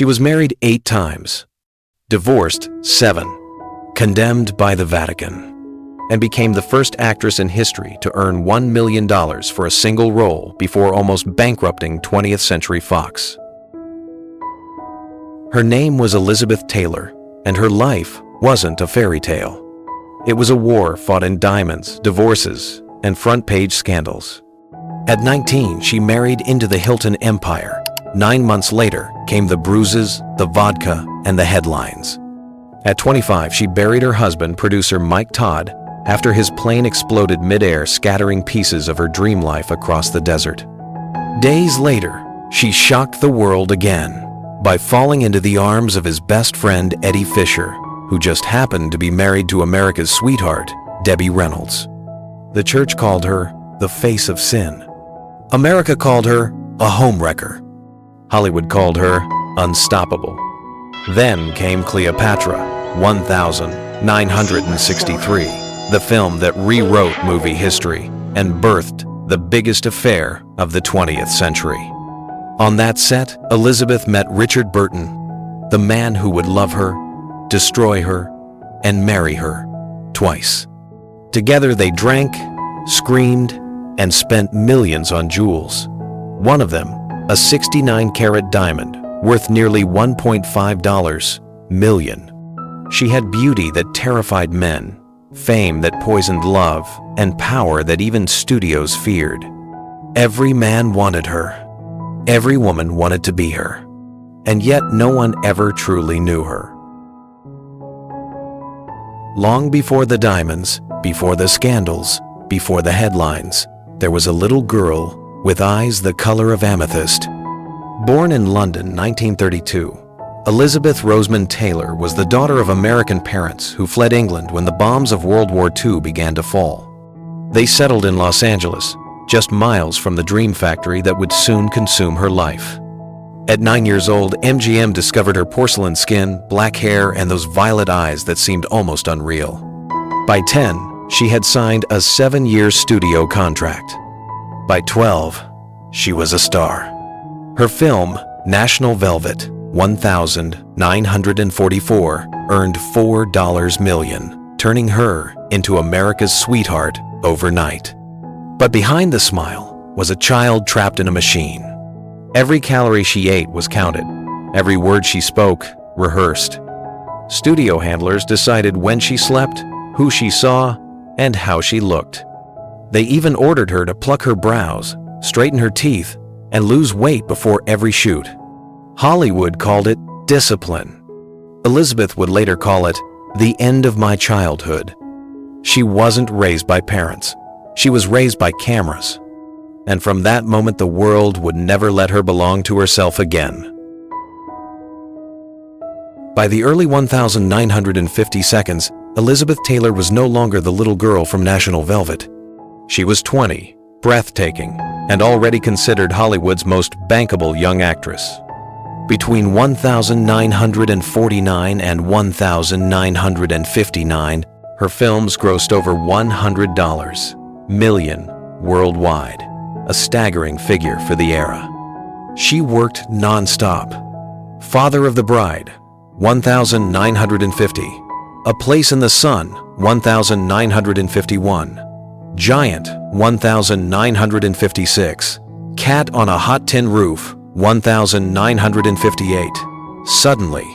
She was married 8 times, divorced 7, condemned by the Vatican, and became the first actress in history to earn $1 million for a single role before almost bankrupting 20th Century Fox. Her name was Elizabeth Taylor, and her life wasn't a fairy tale. It was a war fought in diamonds, divorces, and front-page scandals. At 19, she married into the Hilton empire. 9 months later came the bruises, the vodka, and the headlines. At 25, she buried her husband, producer Mike Todd, after his plane exploded mid-air, scattering pieces of her dream life across the desert. Days later, she shocked the world again by falling into the arms of his best friend Eddie Fisher, who just happened to be married to America's sweetheart, Debbie Reynolds. The church called her the face of sin. America called her a homewrecker. Hollywood called her unstoppable. Then came Cleopatra, 1963, the film that rewrote movie history and birthed the biggest affair of the 20th century. On that set, Elizabeth met Richard Burton, the man who would love her, destroy her, and marry her twice. Together they drank, screamed, and spent millions on jewels. One of them, a 69-carat diamond worth nearly $1.5 million. She had beauty that terrified men, fame that poisoned love, and power that even studios feared. Every man wanted her. Every woman wanted to be her. And yet no one ever truly knew her. Long before the diamonds, before the scandals, before the headlines, there was a little girl with eyes the color of amethyst. Born in London, 1932, Elizabeth Rosamond Taylor was the daughter of American parents who fled England when the bombs of World War II began to fall. They settled in Los Angeles, just miles from the dream factory that would soon consume her life. At 9 years old, MGM discovered her porcelain skin, black hair, and those violet eyes that seemed almost unreal. By 10, she had signed a 7-year studio contract. By 12, she was a star. Her film, National Velvet, 1944, earned $4 million, turning her into America's sweetheart overnight. But behind the smile was a child trapped in a machine. Every calorie she ate was counted. Every word she spoke, rehearsed. Studio handlers decided when she slept, who she saw, and how she looked. They even ordered her to pluck her brows, straighten her teeth, and lose weight before every shoot. Hollywood called it discipline. Elizabeth would later call it the end of my childhood. She wasn't raised by parents. She was raised by cameras. And from that moment, the world would never let her belong to herself again. By the early 1950 seconds, Elizabeth Taylor was no longer the little girl from National Velvet. She was 20, breathtaking, and already considered Hollywood's most bankable young actress. Between 1949 and 1959, her films grossed over $100 million worldwide, a staggering figure for the era. She worked non-stop. Father of the Bride, 1950. A Place in the Sun, 1951. Giant, 1956. Cat on a Hot Tin Roof, 1958. Suddenly,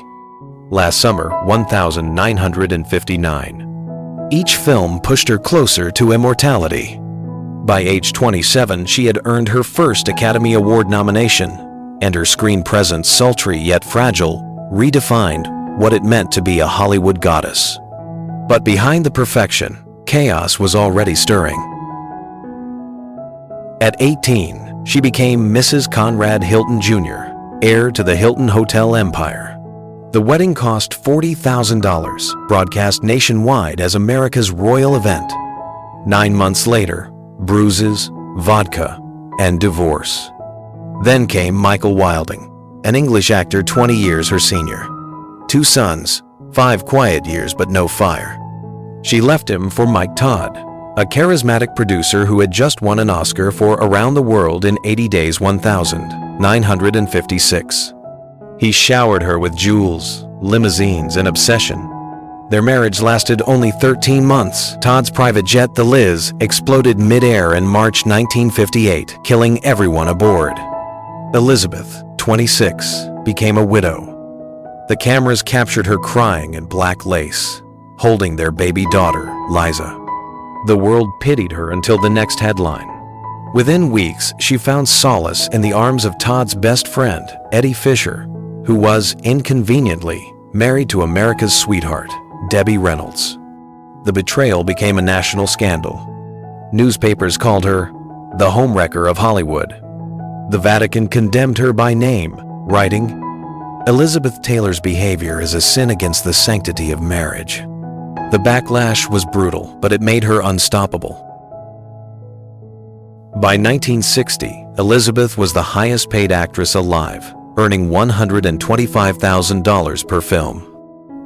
last summer, 1959. Each film pushed her closer to immortality. By age 27, she had earned her first Academy Award nomination, and her screen presence, sultry yet fragile, redefined what it meant to be a Hollywood goddess. But behind the perfection, chaos was already stirring. At 18, she became Mrs. Conrad Hilton Jr., heir to the Hilton Hotel empire. The wedding cost $40,000, broadcast nationwide as America's royal event. 9 months later, bruises, vodka, and divorce. Then came Michael Wilding, an English actor 20 years her senior. 2 sons, 5 quiet years but no fire. She left him for Mike Todd, a charismatic producer who had just won an Oscar for Around the World in 80 Days 1956. He showered her with jewels, limousines, and obsession. Their marriage lasted only 13 months. Todd's private jet, the Liz, exploded mid-air in March 1958, killing everyone aboard. Elizabeth, 26, became a widow. The cameras captured her crying in black lace, holding their baby daughter, Liza. The world pitied her until the next headline. Within weeks, she found solace in the arms of Todd's best friend, Eddie Fisher, who was, inconveniently, married to America's sweetheart, Debbie Reynolds. The betrayal became a national scandal. Newspapers called her the homewrecker of Hollywood. The Vatican condemned her by name, writing, "Elizabeth Taylor's behavior is a sin against the sanctity of marriage." The backlash was brutal, but it made her unstoppable. By 1960, Elizabeth was the highest-paid actress alive, earning $125,000 per film.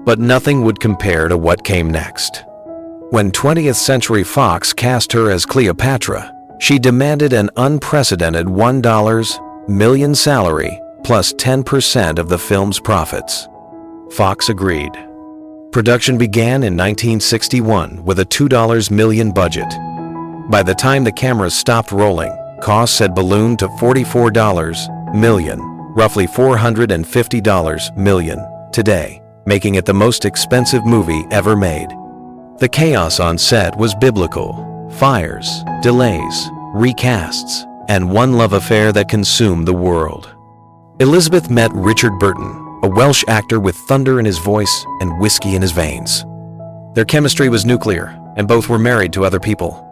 But nothing would compare to what came next. When 20th Century Fox cast her as Cleopatra, she demanded an unprecedented $1 million salary plus 10% of the film's profits. Fox agreed. Production began in 1961 with a $2 million budget. By the time the cameras stopped rolling, costs had ballooned to $44 million, roughly $450 million today, making it the most expensive movie ever made. The chaos on set was biblical: fires, delays, recasts, and one love affair that consumed the world. Elizabeth met Richard Burton, a Welsh actor with thunder in his voice and whiskey in his veins. Their chemistry was nuclear, and both were married to other people.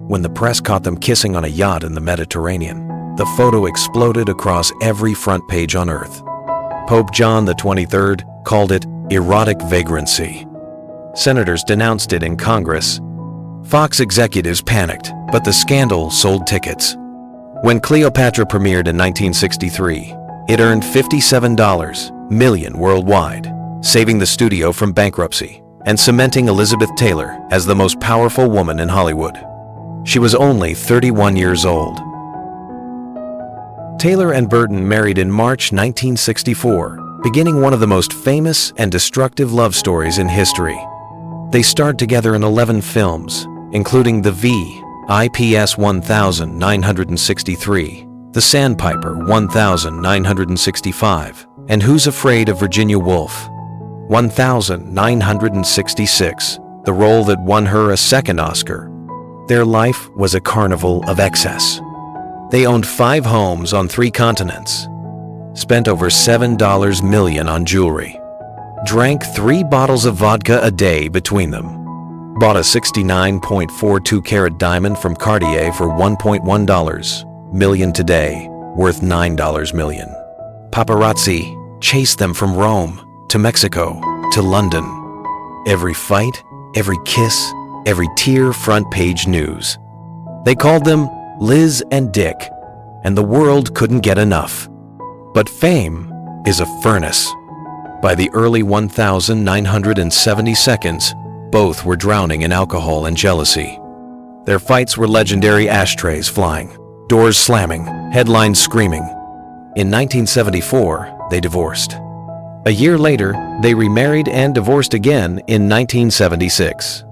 When the press caught them kissing on a yacht in the Mediterranean, the photo exploded across every front page on Earth. Pope John XXIII called it erotic vagrancy. Senators denounced it in Congress. Fox executives panicked, but the scandal sold tickets. When Cleopatra premiered in 1963, it earned $57 million worldwide, saving the studio from bankruptcy and cementing Elizabeth Taylor as the most powerful woman in Hollywood. She was only 31 years old. Taylor and Burton married in March 1964, beginning one of the most famous and destructive love stories in history. They starred together in 11 films, including The V.I.P.S. 1963, The Sandpiper 1965, and Who's Afraid of Virginia Woolf 1966, the role that won her a second Oscar. Their life was a carnival of excess. They owned 5 homes on 3 continents, spent over $7 million on jewelry, drank 3 bottles of vodka a day between them, bought a 69.42-carat diamond from Cartier for $1.1 million today, worth $9 million. Paparazzi chased them from Rome to Mexico to London. Every fight, every kiss, every tear, front page news. They called them Liz and Dick, and the world couldn't get enough. But fame is a furnace. By the early 1972s, both were drowning in alcohol and jealousy. Their fights were legendary: ashtrays flying, doors slamming, headlines screaming. In 1974, they divorced. A year later, they remarried and divorced again in 1976.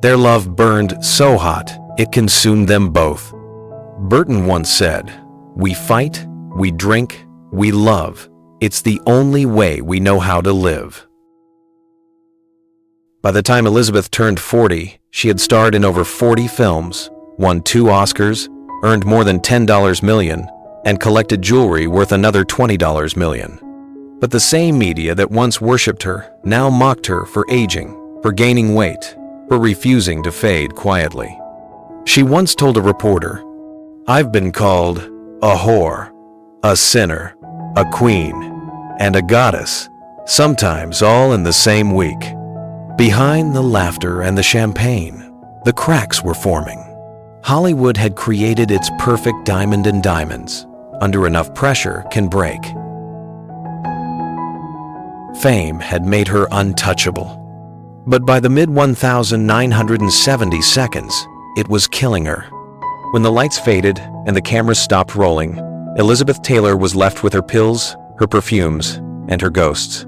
Their love burned so hot, it consumed them both. Burton once said, "We fight, we drink, we love. It's the only way we know how to live." By the time Elizabeth turned 40, she had starred in over 40 films, won 2 Oscars, earned more than $10 million, and collected jewelry worth another $20 million. But the same media that once worshipped her now mocked her for aging, for gaining weight, for refusing to fade quietly. She once told a reporter, "I've been called a whore, a sinner, a queen, and a goddess, sometimes all in the same week." Behind the laughter and the champagne, the cracks were forming. Hollywood had created its perfect diamond in diamonds. Under enough pressure, can break. Fame had made her untouchable. But by the mid-1970s, it was killing her. When the lights faded and the cameras stopped rolling, Elizabeth Taylor was left with her pills, her perfumes, and her ghosts.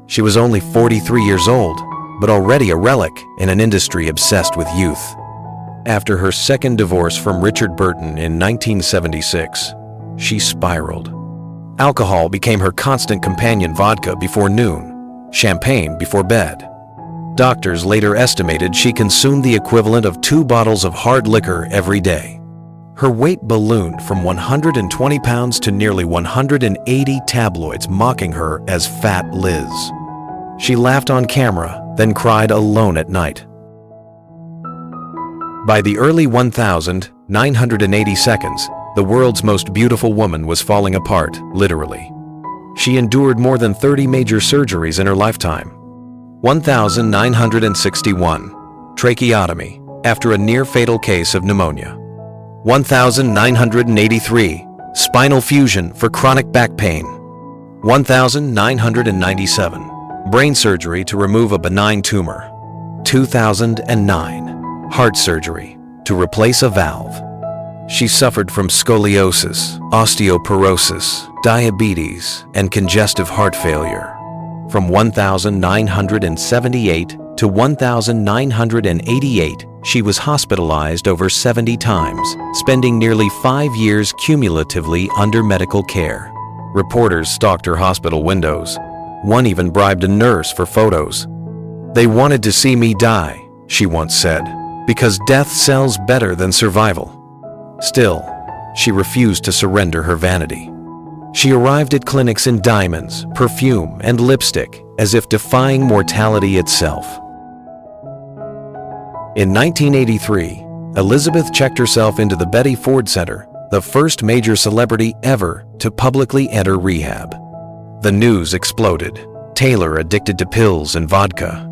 She was only 43 years old, but already a relic in an industry obsessed with youth. After her second divorce from Richard Burton in 1976, she spiraled. Alcohol became her constant companion: vodka before noon, champagne before bed. Doctors later estimated she consumed the equivalent of 2 bottles of hard liquor every day. Her weight ballooned from 120 pounds to nearly 180, tabloids mocking her as Fat Liz. She laughed on camera, then cried alone at night. By the early 1980s, the world's most beautiful woman was falling apart, literally. She endured more than 30 major surgeries in her lifetime. 1961, tracheotomy after a near-fatal case of pneumonia. 1983, spinal fusion for chronic back pain. 1997, brain surgery to remove a benign tumor. 2009, heart surgery to replace a valve. She suffered from scoliosis, osteoporosis, diabetes, and congestive heart failure. From 1978 to 1988, she was hospitalized over 70 times, spending nearly 5 years cumulatively under medical care. Reporters stalked her hospital windows. One even bribed a nurse for photos. "They wanted to see me die," she once said, "because death sells better than survival." Still, she refused to surrender her vanity. She arrived at clinics in diamonds, perfume, and lipstick, as if defying mortality itself. In 1983, Elizabeth checked herself into the Betty Ford Center, the first major celebrity ever to publicly enter rehab. The news exploded. Taylor addicted to pills and vodka.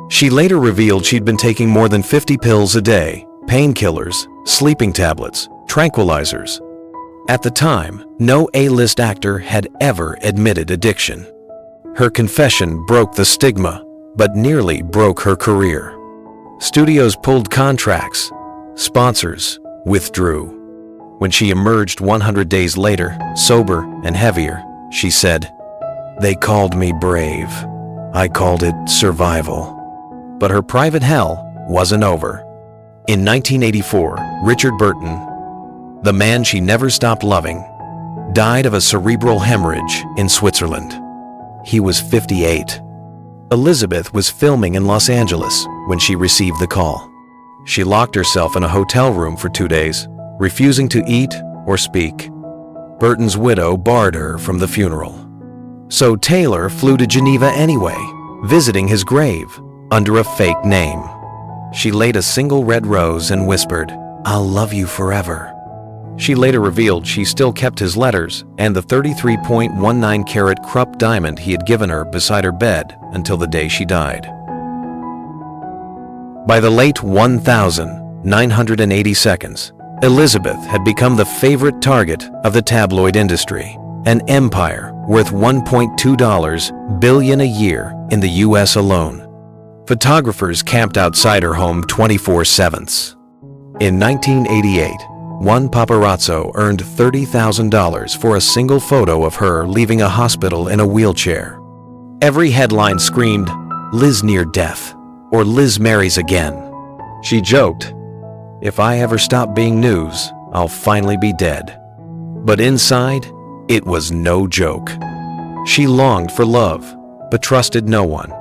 She later revealed she'd been taking more than 50 pills a day, painkillers, sleeping tablets, tranquilizers. At the time, no A-list actor had ever admitted addiction. Her confession broke the stigma, but nearly broke her career. Studios pulled contracts. Sponsors withdrew. When she emerged 100 days later, sober and heavier, she said, "They called me brave. I called it survival." But her private hell wasn't over. In 1984, Richard Burton, the man she never stopped loving, died of a cerebral hemorrhage in Switzerland. He was 58. Elizabeth was filming in Los Angeles when she received the call. She locked herself in a hotel room for 2 days, refusing to eat or speak. Burton's widow barred her from the funeral. So Taylor flew to Geneva anyway, visiting his grave under a fake name. She laid a single red rose and whispered, "I'll love you forever." She later revealed she still kept his letters and the 33.19-carat Krupp diamond he had given her beside her bed until the day she died. By the late 1980s, Elizabeth had become the favorite target of the tabloid industry, an empire worth $1.2 billion a year in the U.S. alone. Photographers camped outside her home 24/7. In 1988, one paparazzo earned $30,000 for a single photo of her leaving a hospital in a wheelchair. Every headline screamed, "Liz near death," or "Liz marries again." She joked, "If I ever stop being news, I'll finally be dead." But inside, it was no joke. She longed for love, but trusted no one.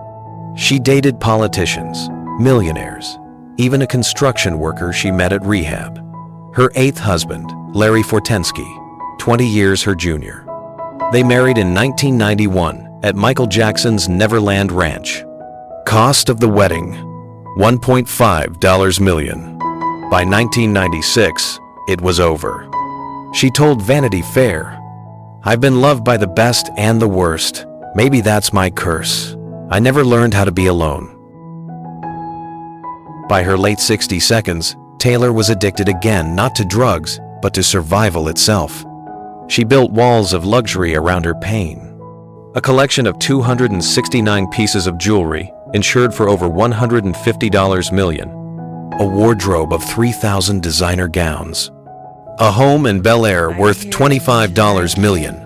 She dated politicians, millionaires, even a construction worker she met at rehab. Her 8th husband, Larry Fortensky, 20 years her junior. They married in 1991 at Michael Jackson's Neverland Ranch. Cost of the wedding, $1.5 million. By 1996, it was over. She told Vanity Fair, "I've been loved by the best and the worst. Maybe that's my curse. I never learned how to be alone." By her late 60s, Taylor was addicted again, not to drugs, but to survival itself. She built walls of luxury around her pain. A collection of 269 pieces of jewelry, insured for over $150 million. A wardrobe of 3,000 designer gowns. A home in Bel Air worth $25 million.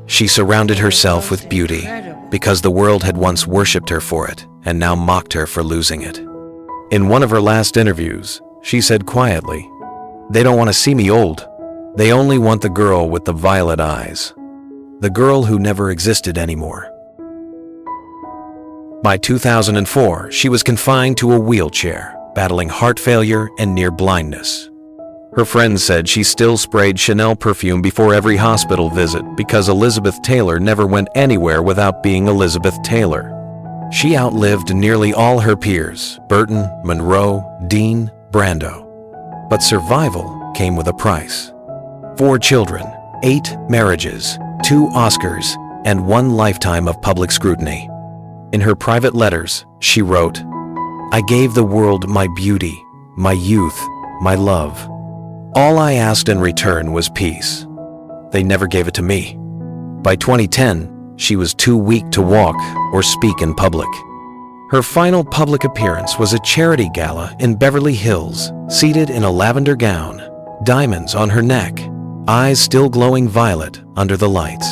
She surrounded herself with beauty because the world had once worshipped her for it and now mocked her for losing it. In one of her last interviews, she said quietly, "They don't want to see me old. They only want the girl with the violet eyes. The girl who never existed anymore." By 2004, she was confined to a wheelchair, battling heart failure and near blindness. Her friends said she still sprayed Chanel perfume before every hospital visit because Elizabeth Taylor never went anywhere without being Elizabeth Taylor. She outlived nearly all her peers, Burton, Monroe, Dean, Brando. But survival came with a price. 4 children, 8 marriages, 2 Oscars, and 1 lifetime of public scrutiny. In her private letters, she wrote, "I gave the world my beauty, my youth, my love. All I asked in return was peace. They never gave it to me." By 2010, she was too weak to walk or speak in public. Her final public appearance was a charity gala in Beverly Hills, seated in a lavender gown, diamonds on her neck, eyes still glowing violet under the lights.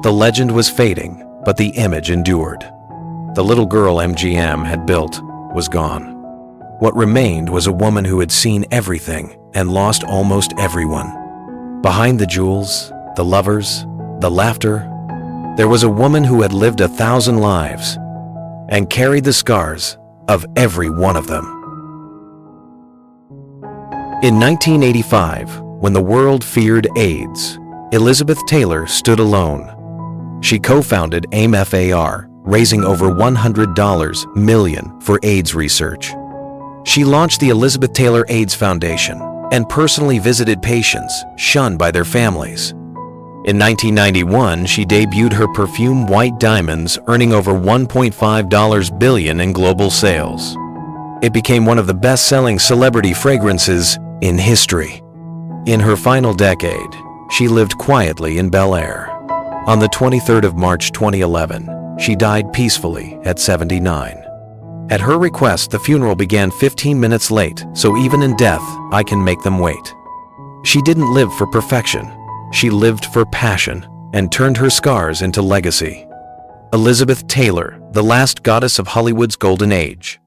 The legend was fading, but the image endured. The little girl MGM had built was gone. What remained was a woman who had seen everything and lost almost everyone. Behind the jewels, the lovers, the laughter, there was a woman who had lived 1,000 lives and carried the scars of every one of them. In 1985, when the world feared AIDS, Elizabeth Taylor stood alone. She co-founded AIM-FAR, raising over $100 million for AIDS research. She launched the Elizabeth Taylor AIDS Foundation and personally visited patients shunned by their families. In 1991, she debuted her perfume White Diamonds, earning over $1.5 billion in global sales. It became one of the best-selling celebrity fragrances in history. In her final decade, she lived quietly in Bel Air. On the 23rd of March 2011, she died peacefully at 79. At her request, the funeral began 15 minutes late, so even in death, I can make them wait. She didn't live for perfection. She lived for passion and turned her scars into legacy. Elizabeth Taylor, the last goddess of Hollywood's golden age.